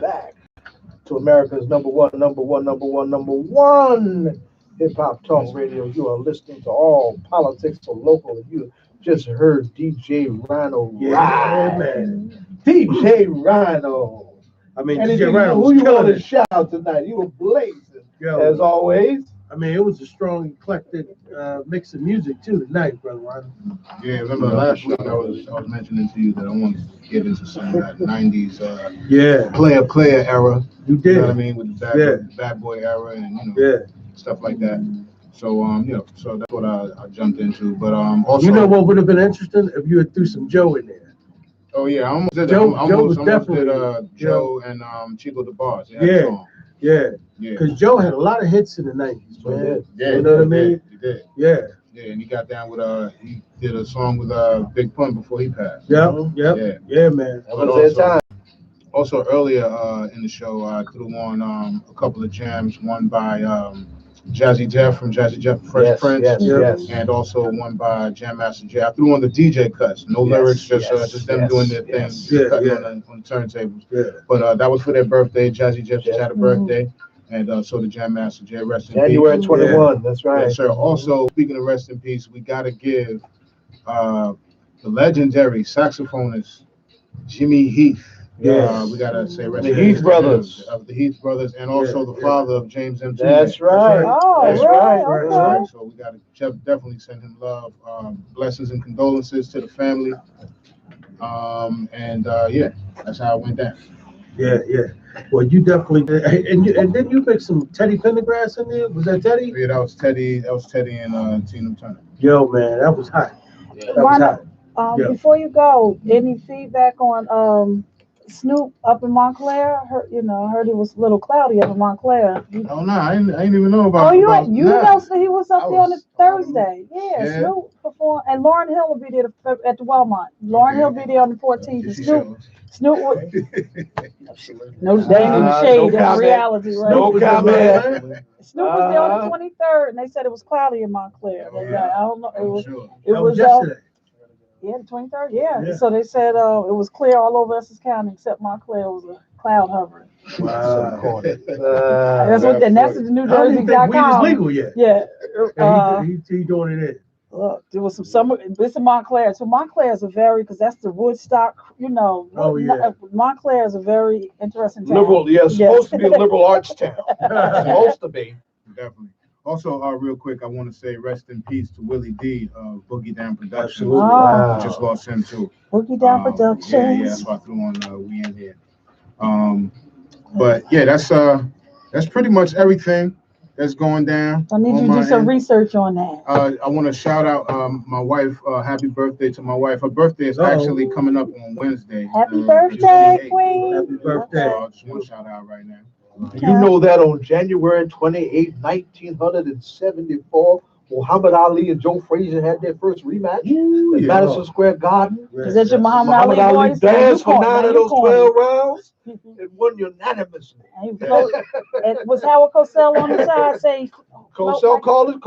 back to America's number one hip hop talk radio. You are listening to All Politics for Local. You just heard DJ Rhino Yeah, ride. man. DJ Rhino. I mean, And DJ Rhino who was you want killing to it. shout tonight? You were blazing, Yo. as always. I mean, it was a strong, eclectic mix of music too tonight, brother Rhino. Yeah, remember last week I was mentioning to you that I wanted to get into some of that '90s player era. You did. You know what I mean, with the bad boy era and stuff like that. So so that's what I jumped into. But also, you know what would have been interesting if you had threw some Joe in there. Oh yeah, I almost did. Joe, I almost definitely did Joe and Chico DeBarge. Yeah. Because Joe had a lot of hits in the '90s, man. Yeah, you know what I mean? He did. Yeah, and he got down with he did a song with Big Pun before he passed. Yeah, man. That was their time. Also earlier in the show, I threw on a couple of jams. One by Jazzy Jeff from Jazzy Jeff and Fresh Prince, and also one by Jam Master Jay. I threw on the DJ cuts, no lyrics, just them doing their thing, cutting on the turntables. Yeah. But that was for their birthday. Jazzy Jeff just had a birthday, and so did Jam Master Jay. Rest in January peace. 21. That's right. Yes, sir. Also, speaking of rest in peace, we gotta give the legendary saxophonist Jimmy Heath. We gotta say rest in peace. Heath brothers. The Heath brothers, and also the father of James M. That's right. That's right. So we gotta definitely send him love, blessings and condolences to the family. That's how it went down. Yeah. Well, you definitely and then you mixed some Teddy Pendergrass in there. Was that Teddy? Yeah, that was Teddy. That was Teddy and Tina Turner. Yo, man, that was hot. That was hot. Before you go, any feedback on Snoop up in Montclair? Heard it was a little cloudy up in Montclair. Oh no, I didn't even know about. You know, so he was up there on a Thursday. Yeah, Snoop performed, and Lauryn Hill will be there at the Walmart. Lauryn Hill will be there on the 14th. And Snoop would. No, they ain't even shade in reality, right? No comment. Snoop was there on the 23rd, and they said it was cloudy in Montclair. I don't know. It was yesterday. Yeah, the 23rd. Yeah. So they said it was clear all over Essex County except Montclair was a cloud hovering. Wow. That's the New I didn't think Jersey.com. weed was legal yet. Yeah. He doing it in. Look, there was some summer. This is Montclair. So Montclair is because that's the Woodstock. Montclair is a very interesting town. Liberal, supposed to be a liberal arts town. Supposed to be. Definitely. Also, real quick, I want to say rest in peace to Willie D of Boogie Down Productions. Wow. We just lost him too. Boogie Down Productions. Yeah, that's why I threw on We In Here. But yeah, that's pretty much everything that's going down. I need you to do some research on that. I want to shout out my wife. Happy birthday to my wife. Her birthday is actually coming up on Wednesday. Happy birthday, Queen. Happy birthday. So I just want to shout out right now. You know that on January 28, 1974, Muhammad Ali and Joe Frazier had their first rematch in Madison Square Garden. Is that your Muhammad Ali voice? danced for 9 of those 12 rounds and won unanimously. And was Howard Cosell on the side saying? Cosell called a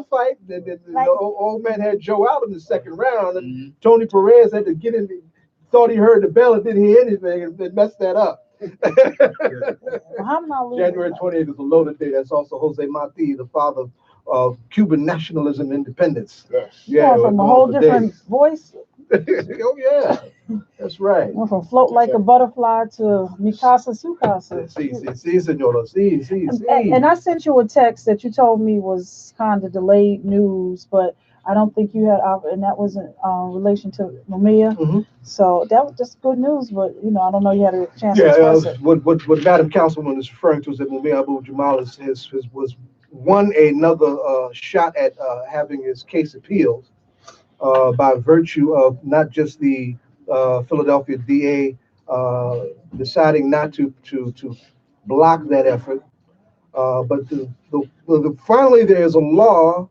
fight. The old man had Joe out in the second round, and Tony Perez had to get in. Thought he heard the bell and didn't hear anything, and messed that up. January 28th is a loaded day. That's also Jose Marti, the father of Cuban nationalism and independence. Yeah, from a whole different voice. Oh yeah, that's right. Went from float like a butterfly to Mikasa Sukasa. See, senora, see. And I sent you a text that you told me was kind of delayed news, but I don't think you had, and that was in relation to Mumia. Mm-hmm. So that was just good news, but I don't know you had a chance to express it. What Madam Councilwoman is referring to is that Mumia Abu Jamal was won another shot at having his case appealed by virtue of not just the Philadelphia DA deciding not to block that effort, but finally there is a law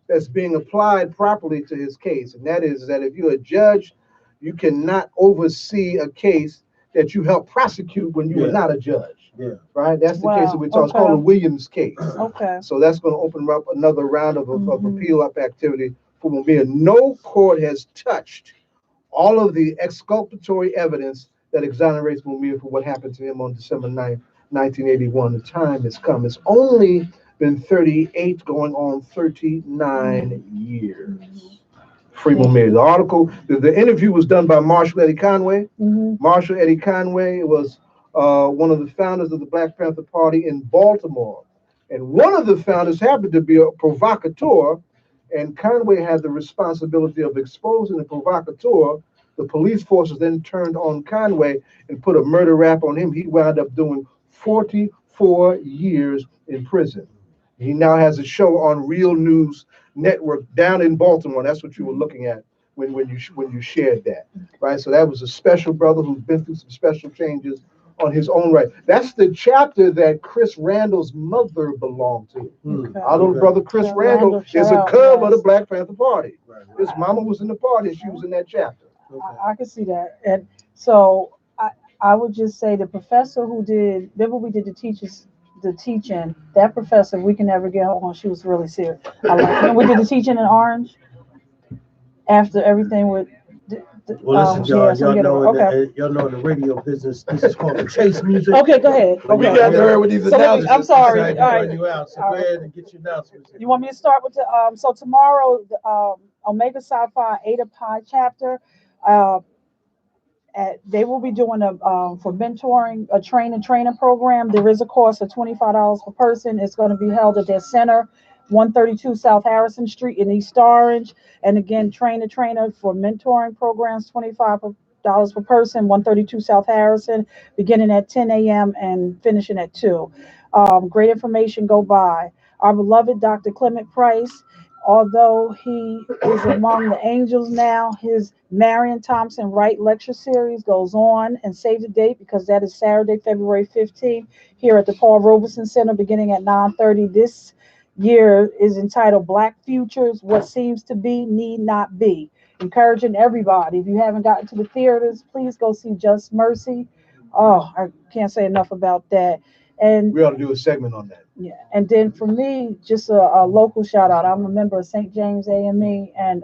that's being applied properly to his case, and that is that if you're a judge, you cannot oversee a case that you help prosecute when you are not a judge. Yeah. Right? That's the case that we're talking. It's called the Williams case. Okay. So that's going to open up another round of appeal up activity for Mumia. No court has touched all of the exculpatory evidence that exonerates Mumia for what happened to him on December 9th, 1981. The time has come. It's only been 38 going on 39 years. Free Mumia. The article, the interview was done by Marshall Eddie Conway. Marshall Eddie Conway was one of the founders of the Black Panther Party in Baltimore. And one of the founders happened to be a provocateur, and Conway had the responsibility of exposing the provocateur. The police forces then turned on Conway and put a murder rap on him. He wound up doing 44 years in prison. He now has a show on Real News Network down in Baltimore. That's what you were looking at when you shared that, right? So that was a special brother who's been through some special changes on his own right. That's the chapter that Chris Randall's mother belonged to. Okay. Our little brother Chris Randall is a cub of the Black Panther Party. His mama was in the party and she was in that chapter. I can see that. And so I would just say the professor who did, remember we did the teaching, that professor, we can never get her on. She was really serious. And we did the teaching in Orange after everything with. Well, listen, y'all, so y'all know okay. y'all know in the radio business, this is called the chase music. Okay, go ahead. We Okay. got to hear with these announcements. I'm sorry. All right. You out. So go ahead and get your announcements. You want me to start with the so tomorrow the Omega Psi Phi Ada Pi chapter, they will be doing a for mentoring a trainer program. There is a cost of $25 per person. It's going to be held at their center, 132 South Harrison Street in East Orange. And again, trainer for mentoring programs, $25 per person, 132 South Harrison, beginning at 10 a.m. and finishing at 2. Great information go by. Our beloved Dr. Clement Price, although he is among the angels now, his Marion Thompson Wright lecture series goes on, and save the date because that is Saturday, February 15th, here at the Paul Robeson Center beginning at 9:30. This year is entitled Black Futures, What Seems to Be Need Not Be. Encouraging everybody, if you haven't gotten to the theaters, please go see Just Mercy. Oh, I can't say enough about that. And We ought to do a segment on that. yeah, and then for me, just a local shout out. I'm a member of St. James AME, and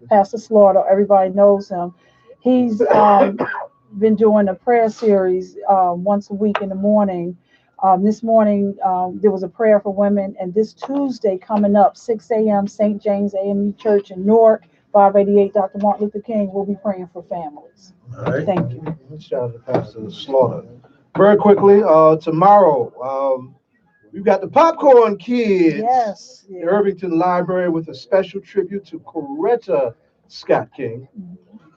Pastor Slaughter, everybody knows him. He's been doing a prayer series once a week in the morning. This morning, there was a prayer for women, and this Tuesday coming up, 6 a.m., St. James AME Church in Newark, 588 Dr. Martin Luther King. We'll be praying for families. All right. Thank you. Shout out to Pastor Slaughter. Very quickly, tomorrow, we've got the Popcorn Kids. Yes. The Irvington Library with a special tribute to Coretta Scott King,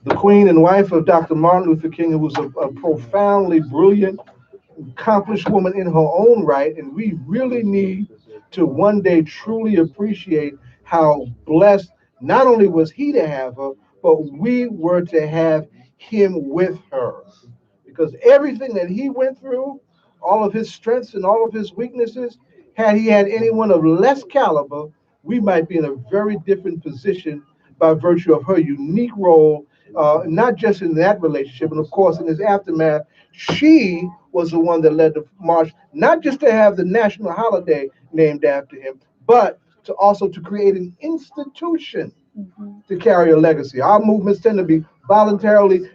the queen and wife of Dr. Martin Luther King, who was a profoundly brilliant, accomplished woman in her own right. And we really need to one day truly appreciate how blessed not only was he to have her, but we were to have him with her. Because everything that he went through, all of his strengths and all of his weaknesses, had he had anyone of less caliber, we might be in a very different position by virtue of her unique role, not just in that relationship, and of course in his aftermath. She was the one that led the march, not just to have the national holiday named after him, but to also to create an institution to carry a legacy. Our movements tend to be voluntarily,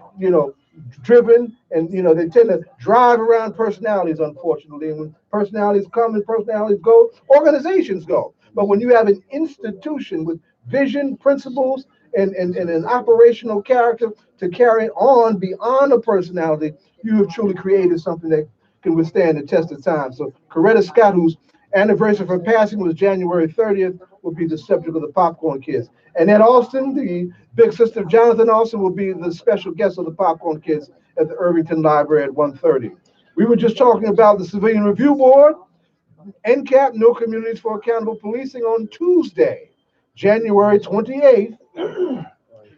driven, and they tend to drive around personalities, unfortunately. And when personalities come and personalities go, organizations go. But when you have an institution with vision, principles, and an operational character to carry it on beyond a personality, you have truly created something that can withstand the test of time. So Coretta Scott, whose anniversary of her passing was January 30th, will be the subject of the Popcorn Kids. And Ed Alston, the big sister of Jonathan Alston, will be the special guest of the Popcorn Kids at the Irvington Library at 1:30. We were just talking about the Civilian Review Board, NCAP, No Communities for Accountable Policing, on Tuesday, January 28th.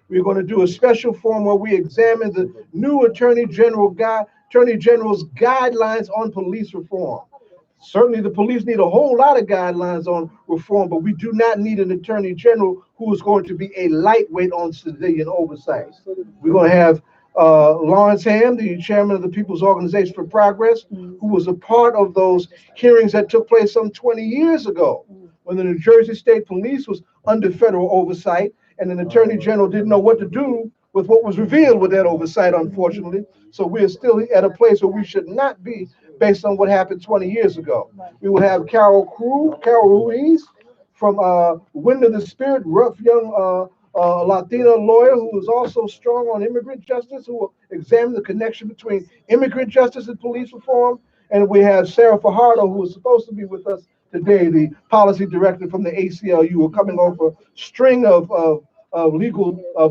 We're going to do a special forum where we examine the new Attorney General's guidelines on police reform. Certainly the police need a whole lot of guidelines on reform, but we do not need an attorney general who is going to be a lightweight on civilian oversight. We're going to have Lawrence Ham, the chairman of the People's Organization for Progress, who was a part of those hearings that took place some 20 years ago when the New Jersey State Police was under federal oversight and an attorney general didn't know what to do with what was revealed with that oversight, unfortunately. So we are still at a place where we should not be based on what happened 20 years ago. We will have Carol Ruiz from Wind of the Spirit, rough young Latina lawyer who is also strong on immigrant justice, who will examine the connection between immigrant justice and police reform. And we have Sarah Fajardo, who is supposed to be with us today, the policy director from the ACLU. We're coming off a string of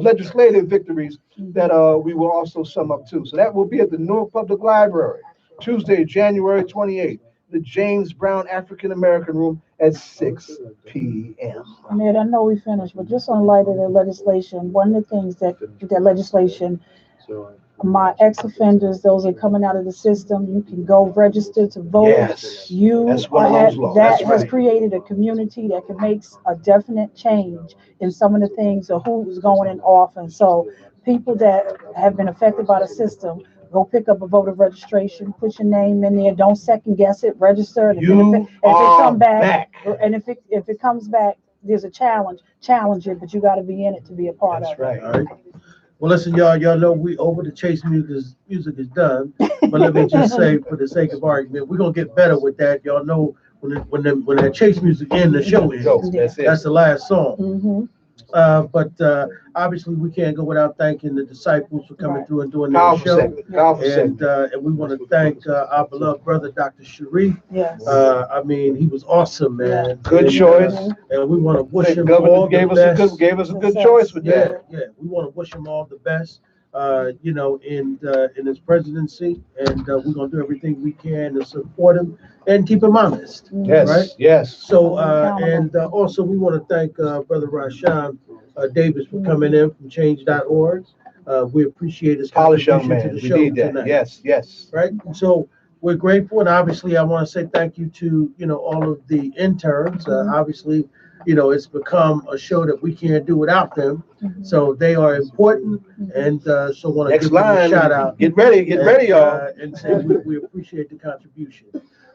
legislative victories that we will also sum up too. So that will be at the Newark Public Library, Tuesday, January 28th, the James Brown African American Room at 6 p.m. Ned, I know we finished, but just on light of the legislation, one of the things that legislation, my ex-offenders, those are coming out of the system, you can go register to vote. Yes, that's one of those laws. That That's has right. created a community that can make a definite change in some of the things of who's going in office. So people that have been affected by the system, go pick up a voter registration, put your name in there, don't second guess it, register. And if it come back, and if it comes back, there's a challenge it, but you got to be in it to be a part of it. That's right. All right. Well, listen, y'all know we over the chase music is done. But let me just say, for the sake of argument, we're gonna get better with that. Y'all know when that chase music ends, the show ends. That's the last song. Mm-hmm. But obviously we can't go without thanking the disciples for coming through and doing their Powerful show. segment. And we want to thank our beloved brother, Dr. Sharif. Yes. I mean, he was awesome, man. Good choice. And we want to wish him Governor all the best. gave us a good choice with that. Yeah. We want to wish him all the best. In his presidency, and we're gonna do everything we can to support him and keep him honest. Yes, Right? yes. So, also we want to thank Brother Rashawn Davis for coming in from Change.org. We appreciate his Polished young contribution man. to the We show need that. tonight. Yes. Right? So we're grateful, and obviously I want to say thank you to all of the interns. Obviously, it's become a show that we can't do without them. So they are important, and so want to Next give them a line. shout out. Get ready, y'all. And say we appreciate the contribution.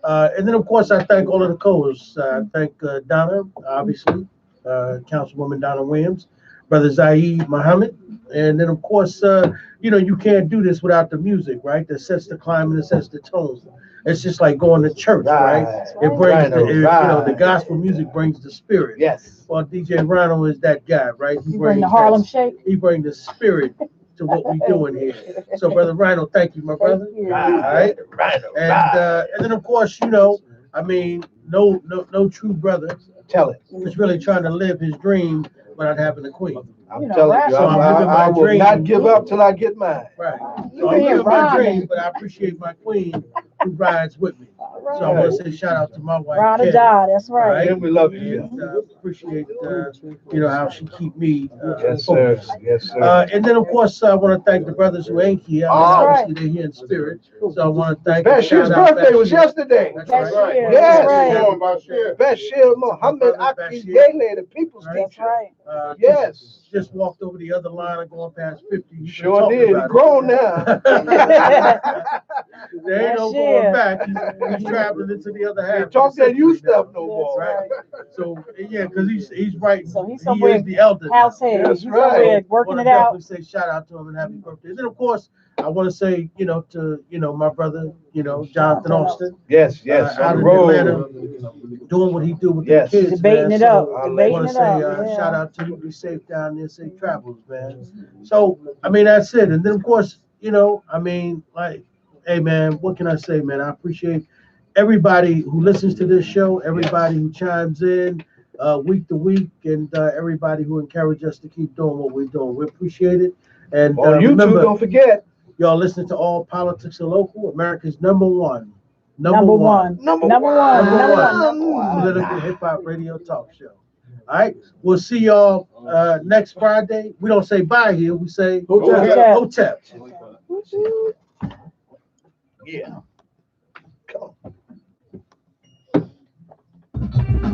And then of course I thank all of the co-hosts. I thank Donna, obviously, Councilwoman Donna Williams, Brother Zaid Muhammad, and then of course you can't do this without the music, right? That sets the climate, that sets the tone. It's just like going to church, right? It brings the gospel music brings the spirit. Yes. Well, DJ Rhino is that guy, right? He brings the Harlem Shake. He brings the spirit to what we're doing here. So, Brother Rhino, thank you, my brother. Thank you. All right. And then of course, no true brother Tell it. is really trying to live his dream without having a queen. I'm telling you, So I will dream. not give up till I get mine. Right. So I'm living my dream, but I appreciate my queen who rides with me. So I want to say shout out to my wife. Ride or Ken. die, that's right. And we love you. And, appreciate how she keep me Yes, sir. focused. Yes, sir. And then of course I want to thank the brothers who ain't here. Obviously they're here in spirit. So I want to thank. Bashir's birthday was yesterday. That's That's right. right. Yes. Right. Bashir Muhammad Akindele, the people's Right. That's teacher. right. Yes. Just walked over the other line and going past 50. You Sure talking did. He's about it. grown now. There ain't no going back. He's traveling into the other half. Can't talk that you you stuff no more. Right. So yeah, because he's right. So he's He somewhere is the elder. now. house head. That's He's right. somewhere working Wanna it out. definitely say shout out to him and happy birthday. And then of course I want to say to my brother Jonathan Austin. Yes, out on in the road. Atlanta, doing what he do with Yes. the kids. Debating man. it So up. I Debating want it to say up. Yeah. shout out to you. Be safe down there. Safe travels, man. So I mean that's it. And then of course hey man, what can I say, man? I appreciate everybody who listens to this show, everybody who chimes in week to week, and everybody who encourages us to keep doing what we're doing. We appreciate it. And On YouTube, remember, don't forget. y'all listen to All Politics Are Local, America's number one Number one. political hip hop radio talk show. All right, we'll see y'all next Friday. We don't say bye here, we say Hotep. Hotep. Yeah. Come on.